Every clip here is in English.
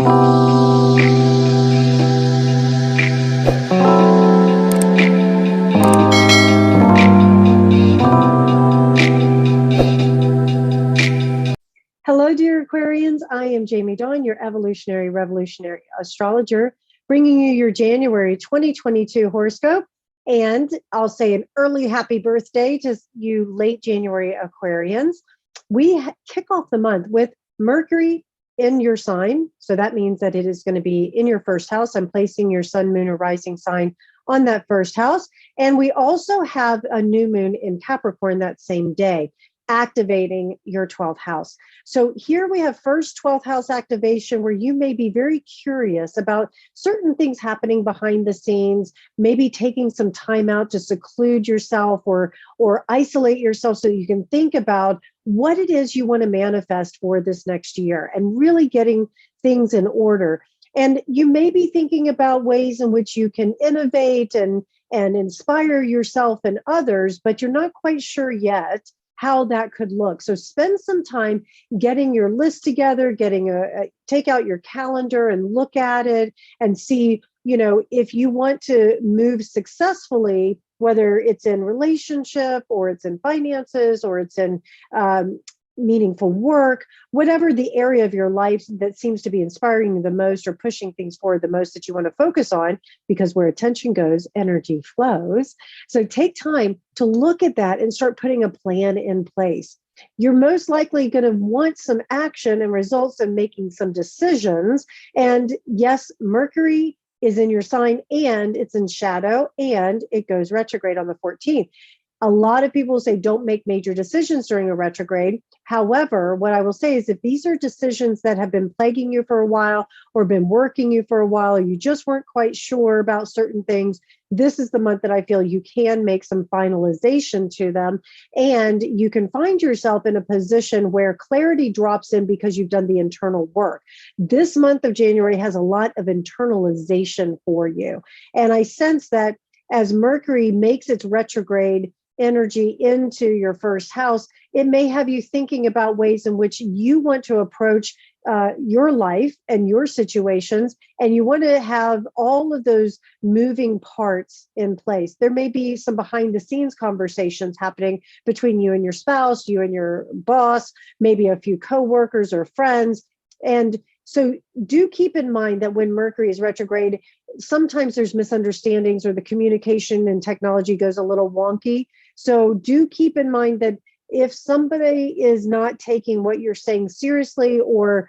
Hello, dear Aquarians. I am Jamie Dawn, your evolutionary revolutionary astrologer, bringing you your January 2022 horoscope. And I'll say an early happy birthday to you late January Aquarians. We kick off the month with Mercury in your sign. So that means that it is going to be in your first house. I'm placing your sun, moon, or rising sign on that first house. And we also have a new moon in Capricorn that same day, activating your 12th house. So here we have first 12th house activation, where you may be very curious about certain things happening behind the scenes, maybe taking some time out to seclude yourself or isolate yourself so you can think about what it is you want to manifest for this next year and really getting things in order. And you may be thinking about ways in which you can innovate and inspire yourself and others, but you're not quite sure yet how that could look. So spend some time getting your list together, take out your calendar and look at it and see, if you want to move successfully, whether it's in relationship or it's in finances or it's in meaningful work, whatever the area of your life that seems to be inspiring you the most or pushing things forward the most that you want to focus on, because where attention goes, energy flows. So take time to look at that and start putting a plan in place. You're most likely going to want some action and results and making some decisions. And yes, Mercury is in your sign and it's in shadow and it goes retrograde on the 14th. A lot of people say don't make major decisions during a retrograde. However, what I will say is if these are decisions that have been plaguing you for a while or been working you for a while, or you just weren't quite sure about certain things, this is the month that I feel you can make some finalization to them. And you can find yourself in a position where clarity drops in because you've done the internal work. This month of January has a lot of internalization for you. And I sense that as Mercury makes its retrograde energy into your first house, it may have you thinking about ways in which you want to approach your life and your situations, and you want to have all of those moving parts in place. There may be some behind the scenes conversations happening between you and your spouse, you and your boss, maybe a few coworkers or friends. And so do keep in mind that when Mercury is retrograde, sometimes there's misunderstandings or the communication and technology goes a little wonky. So do keep in mind that if somebody is not taking what you're saying seriously, or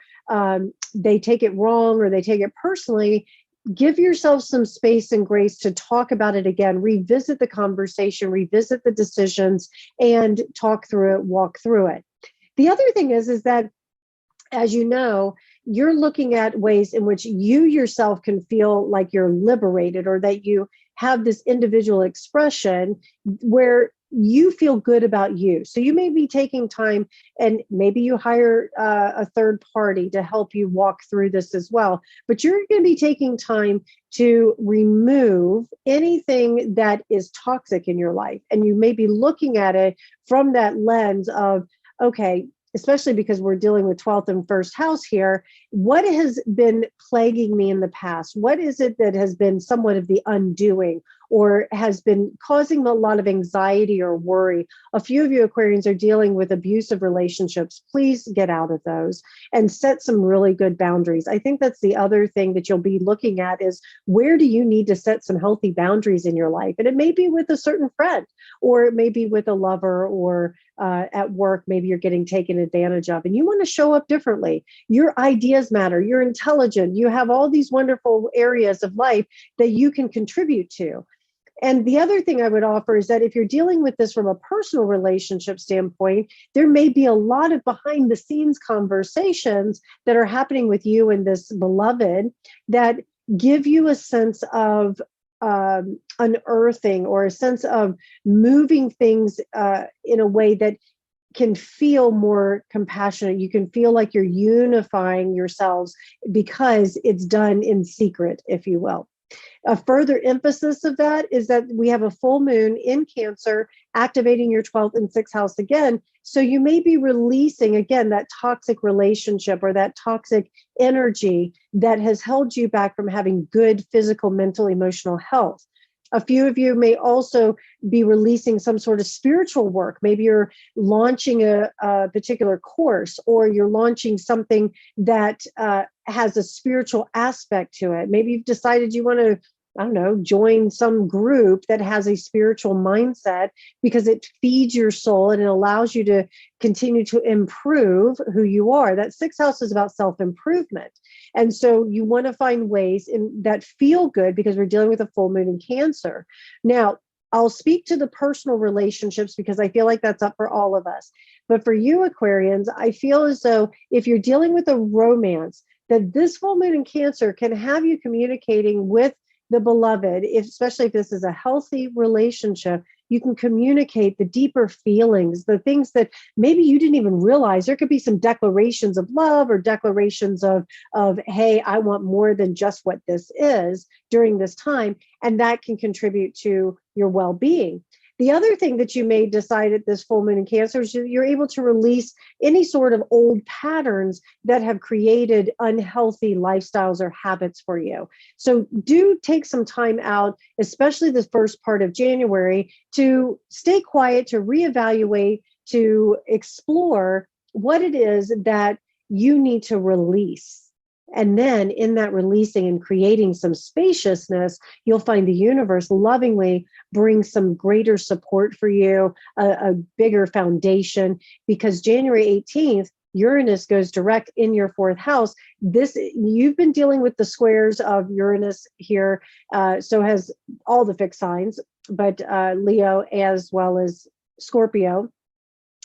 they take it wrong or they take it personally, give yourself some space and grace to talk about it again, revisit the conversation, revisit the decisions, and talk through it, walk through it. The other thing is that, as you know, you're looking at ways in which you yourself can feel like you're liberated, or that you have this individual expression where you feel good about you. So you may be taking time, and maybe you hire a third party to help you walk through this as well. But you're going to be taking time to remove anything that is toxic in your life. And you may be looking at it from that lens of, okay, especially because we're dealing with 12th and first house here, what has been plaguing me in the past? What is it that has been somewhat of the undoing or has been causing a lot of anxiety or worry? A few of you Aquarians are dealing with abusive relationships. Please get out of those and set some really good boundaries. I think that's the other thing that you'll be looking at is, where do you need to set some healthy boundaries in your life? And it may be with a certain friend, or it may be with a lover, or at work, maybe you're getting taken advantage of and you want to show up differently. Your ideas matter. You're intelligent. You have all these wonderful areas of life that you can contribute to. And the other thing I would offer is that if you're dealing with this from a personal relationship standpoint, there may be a lot of behind the scenes conversations that are happening with you and this beloved that give you a sense of unearthing, or a sense of moving things in a way that can feel more compassionate. You can feel like you're unifying yourselves because it's done in secret, if you will. A further emphasis of that is that we have a full moon in Cancer activating your 12th and 6th house again. So you may be releasing, again, that toxic relationship or that toxic energy that has held you back from having good physical, mental, emotional health. A few of you may also be releasing some sort of spiritual work. Maybe you're launching a particular course, or you're launching something that has a spiritual aspect to it. Maybe you've decided you want to, I don't know, join some group that has a spiritual mindset because it feeds your soul and it allows you to continue to improve who you are. That sixth house is about self-improvement. And so you want to find ways that feel good, because we're dealing with a full moon in Cancer. Now, I'll speak to the personal relationships because I feel like that's up for all of us. But for you, Aquarians, I feel as though if you're dealing with a romance, that this full moon in Cancer can have you communicating with the beloved, especially if this is a healthy relationship. You can communicate the deeper feelings, the things that maybe you didn't even realize. There could be some declarations of love or declarations of, hey, I want more than just what this is during this time. And that can contribute to your well-being. The other thing that you may decide at this full moon in Cancer is you're able to release any sort of old patterns that have created unhealthy lifestyles or habits for you. So do take some time out, especially the first part of January, to stay quiet, to reevaluate, to explore what it is that you need to release. And then in that releasing and creating some spaciousness, you'll find the universe lovingly bring some greater support for you, a bigger foundation, because January 18th, Uranus goes direct in your fourth house. You've been dealing with the squares of Uranus here, so has all the fixed signs, but Leo as well as Scorpio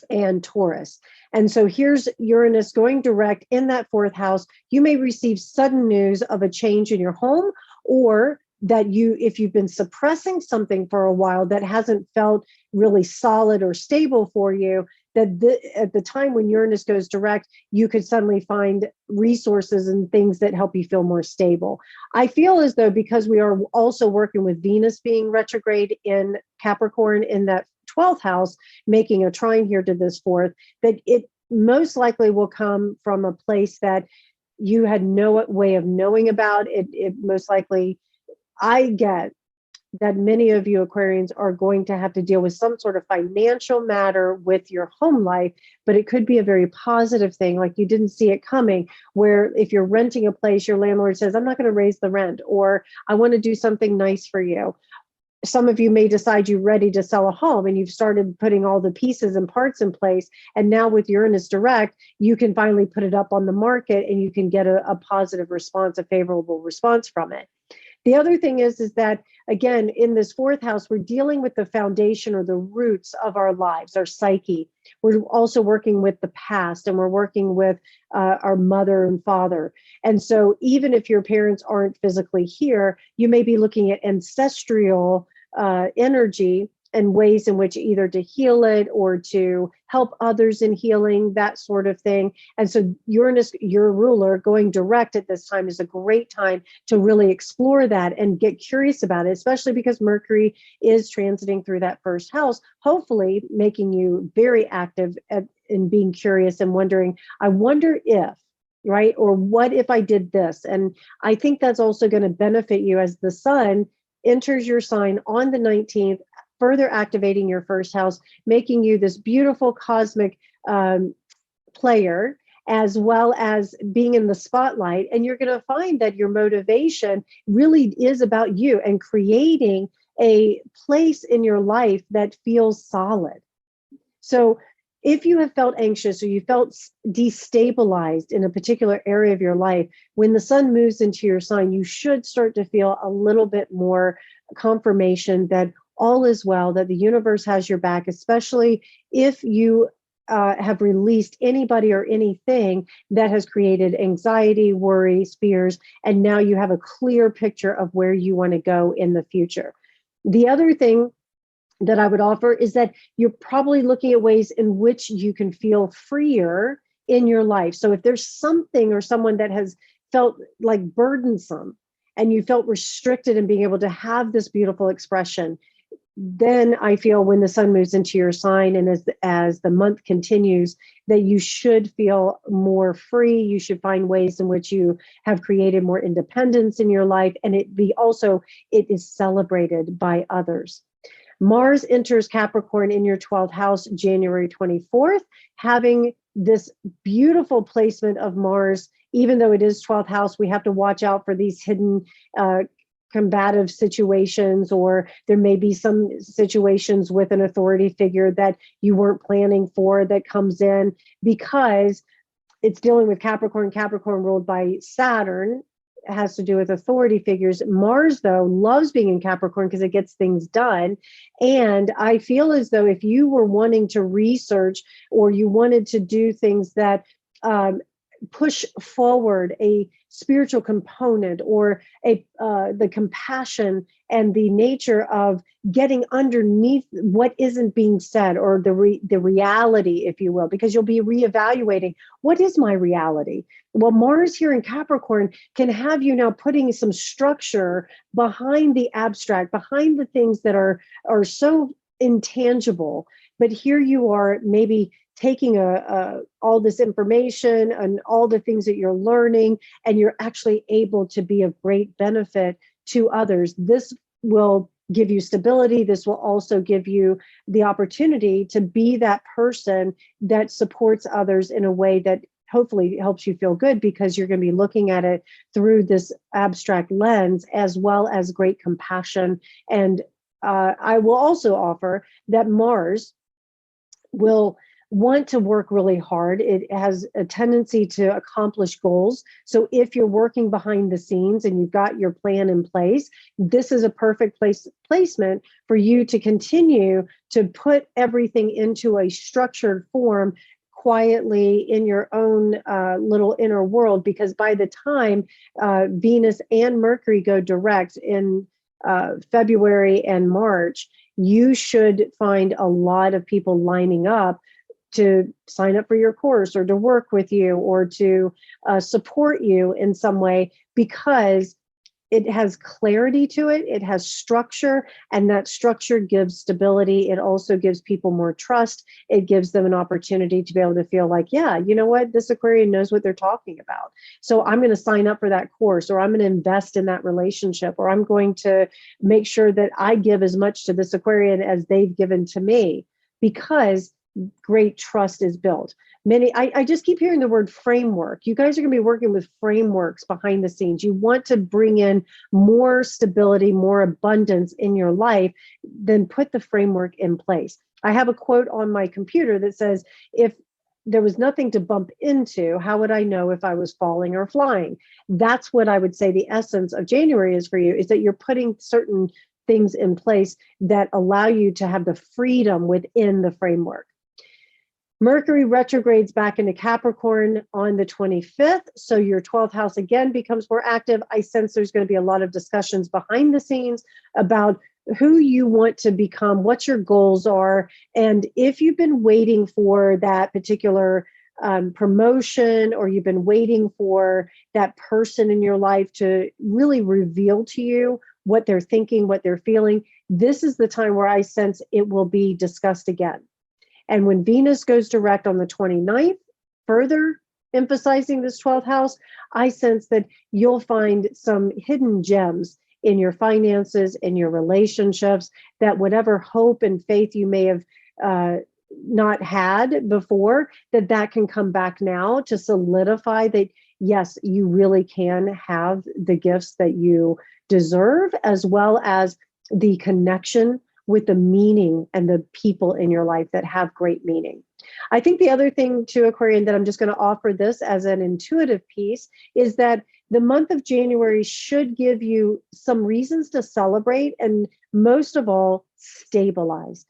and Taurus. And so here's Uranus going direct in that fourth house. You may receive sudden news of a change in your home, or that if you've been suppressing something for a while that hasn't felt really solid or stable for you, that at the time when Uranus goes direct, you could suddenly find resources and things that help you feel more stable. I feel as though, because we are also working with Venus being retrograde in Capricorn in that 12th house, making a trine here to this fourth, that it most likely will come from a place that you had no way of knowing about. It most likely, I get that many of you Aquarians are going to have to deal with some sort of financial matter with your home life, but it could be a very positive thing, like you didn't see it coming, where if you're renting a place, your landlord says, I'm not going to raise the rent, or I want to do something nice for you. Some of you may decide you're ready to sell a home and you've started putting all the pieces and parts in place. And now with Uranus direct, you can finally put it up on the market and you can get a positive response, a favorable response from it. The other thing is that, again, in this fourth house, we're dealing with the foundation or the roots of our lives, our psyche. We're also working with the past, and we're working with our mother and father. And so even if your parents aren't physically here, you may be looking at ancestral energy and ways in which either to heal it or to help others in healing, that sort of thing. And so Uranus, your ruler, going direct at this time is a great time to really explore that and get curious about it, especially because Mercury is transiting through that first house, hopefully making you very active in being curious and wondering, I wonder if, right? Or what if I did this? And I think that's also going to benefit you as the sun enters your sign on the 19th, further activating your first house, making you this beautiful cosmic player, as well as being in the spotlight. And you're going to find that your motivation really is about you and creating a place in your life that feels solid. So if you have felt anxious or you felt destabilized in a particular area of your life, when the sun moves into your sign, you should start to feel a little bit more confirmation that all is well, that the universe has your back, especially if you have released anybody or anything that has created anxiety, worries, fears, and now you have a clear picture of where you want to go in the future. The other thing that I would offer is that you're probably looking at ways in which you can feel freer in your life. So if there's something or someone that has felt like burdensome and you felt restricted in being able to have this beautiful expression, then I feel when the sun moves into your sign and as the month continues, that you should feel more free. You should find ways in which you have created more independence in your life, and it is celebrated by others. Mars enters Capricorn in your 12th house January 24th, having this beautiful placement of Mars. Even though it is 12th house, we have to watch out for these hidden combative situations, or there may be some situations with an authority figure that you weren't planning for that comes in, because it's dealing with Capricorn ruled by Saturn. It has to do with authority figures. Mars, though, loves being in Capricorn because it gets things done. And I feel as though if you were wanting to research, or you wanted to do things that push forward a spiritual component, or the compassion and the nature of getting underneath what isn't being said, or the reality, if you will, because you'll be reevaluating, what is my reality? Well, Mars here in Capricorn can have you now putting some structure behind the abstract, behind the things that are so intangible. But here you are, maybe taking all this information and all the things that you're learning, and you're actually able to be of great benefit to others. This will give you stability. This will also give you the opportunity to be that person that supports others in a way that hopefully helps you feel good, because you're going to be looking at it through this abstract lens, as well as great compassion. And I will also offer that Mars will want to work really hard. It has a tendency to accomplish goals. So if you're working behind the scenes and you've got your plan in place, this is a perfect placement for you to continue to put everything into a structured form quietly in your own little inner world, because by the time Venus and Mercury go direct in February and March, you should find a lot of people lining up to sign up for your course, or to work with you, or to support you in some way, because it has clarity to it. It has structure, and that structure gives stability. It also gives people more trust. It gives them an opportunity to be able to feel like, yeah, you know what, this Aquarian knows what they're talking about. So I'm going to sign up for that course, or I'm going to invest in that relationship, or I'm going to make sure that I give as much to this Aquarian as they've given to me, because great trust is built. I just keep hearing the word framework. You guys are going to be working with frameworks behind the scenes. You want to bring in more stability, more abundance in your life, then put the framework in place. I have a quote on my computer that says, if there was nothing to bump into, how would I know if I was falling or flying? That's what I would say the essence of January is for you, is that you're putting certain things in place that allow you to have the freedom within the framework. Mercury retrogrades back into Capricorn on the 25th. So your 12th house again becomes more active. I sense there's going to be a lot of discussions behind the scenes about who you want to become, what your goals are. And if you've been waiting for that particular promotion, or you've been waiting for that person in your life to really reveal to you what they're thinking, what they're feeling, this is the time where I sense it will be discussed again. And when Venus goes direct on the 29th, further emphasizing this 12th house, I sense that you'll find some hidden gems in your finances, in your relationships, that whatever hope and faith you may have not had before, that can come back now to solidify that, yes, you really can have the gifts that you deserve, as well as the connection with the meaning and the people in your life that have great meaning. I think the other thing too, Aquarian, that I'm just going to offer this as an intuitive piece, is that the month of January should give you some reasons to celebrate, and most of all, stabilize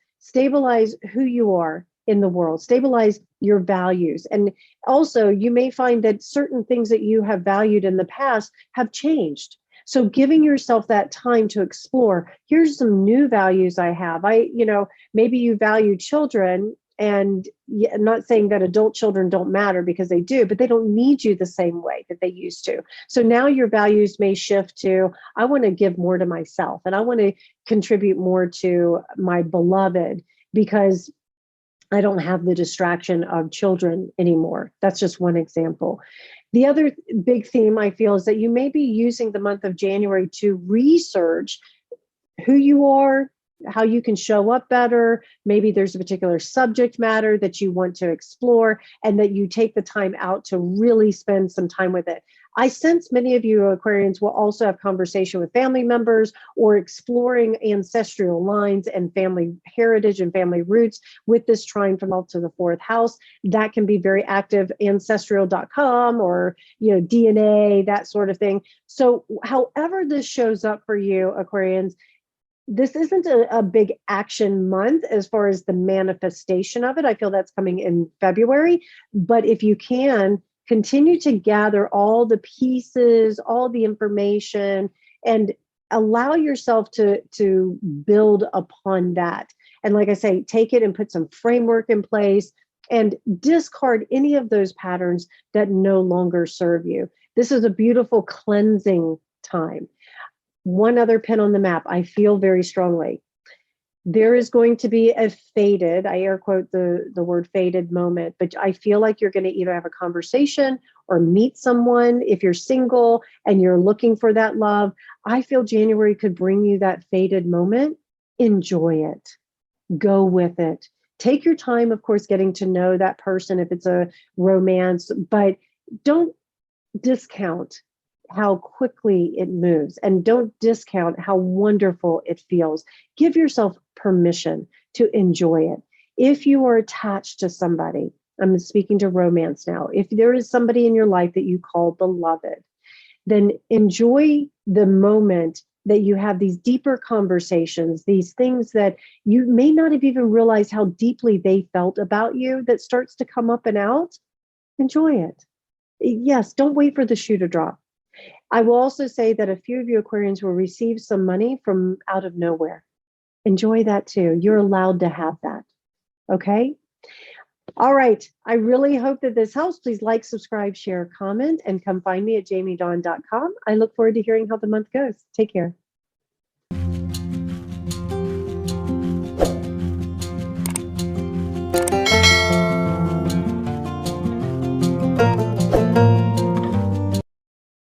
who you are in the world, stabilize your values. And also, you may find that certain things that you have valued in the past have changed. So giving yourself that time to explore, here's some new values I have. Maybe you value children And I'm not saying that adult children don't matter, because they do, but they don't need you the same way that they used to. So now your values may shift to, I want to give more to myself, and I want to contribute more to my beloved, because I don't have the distraction of children anymore. That's just one example. The other big theme I feel is that you may be using the month of January to research who you are, how you can show up better. Maybe there's a particular subject matter that you want to explore, and that you take the time out to really spend some time with it. I sense many of you Aquarians will also have conversation with family members, or exploring ancestral lines and family heritage and family roots with this trine from 12th to the 4th house. That can be very active, ancestral.com, or DNA, that sort of thing. So however this shows up for you Aquarians, this isn't a big action month as far as the manifestation of it. I feel that's coming in February. But if you can, continue to gather all the pieces, all the information, and allow yourself to build upon that. And like I say, take it and put some framework in place, and discard any of those patterns that no longer serve you. This is a beautiful cleansing time. One other pin on the map, I feel very strongly. There is going to be a faded, I air quote the word faded moment, but I feel like you're going to either have a conversation or meet someone. If you're single and you're looking for that love, I feel January could bring you that faded moment. Enjoy it. Go with it. Take your time, of course, getting to know that person if it's a romance, but don't discount how quickly it moves, and don't discount how wonderful it feels. Give yourself permission to enjoy it. If you are attached to somebody, I'm speaking to romance now, if there is somebody in your life that you call beloved, then enjoy the moment that you have these deeper conversations, these things that you may not have even realized how deeply they felt about you, that starts to come up and out. Enjoy it. Yes, don't wait for the shoe to drop. I will also say that a few of you Aquarians will receive some money from out of nowhere. Enjoy that too. You're allowed to have that. Okay? All right. I really hope that this helps. Please like, subscribe, share, comment, and come find me at jamiedawn.com. I look forward to hearing how the month goes. Take care.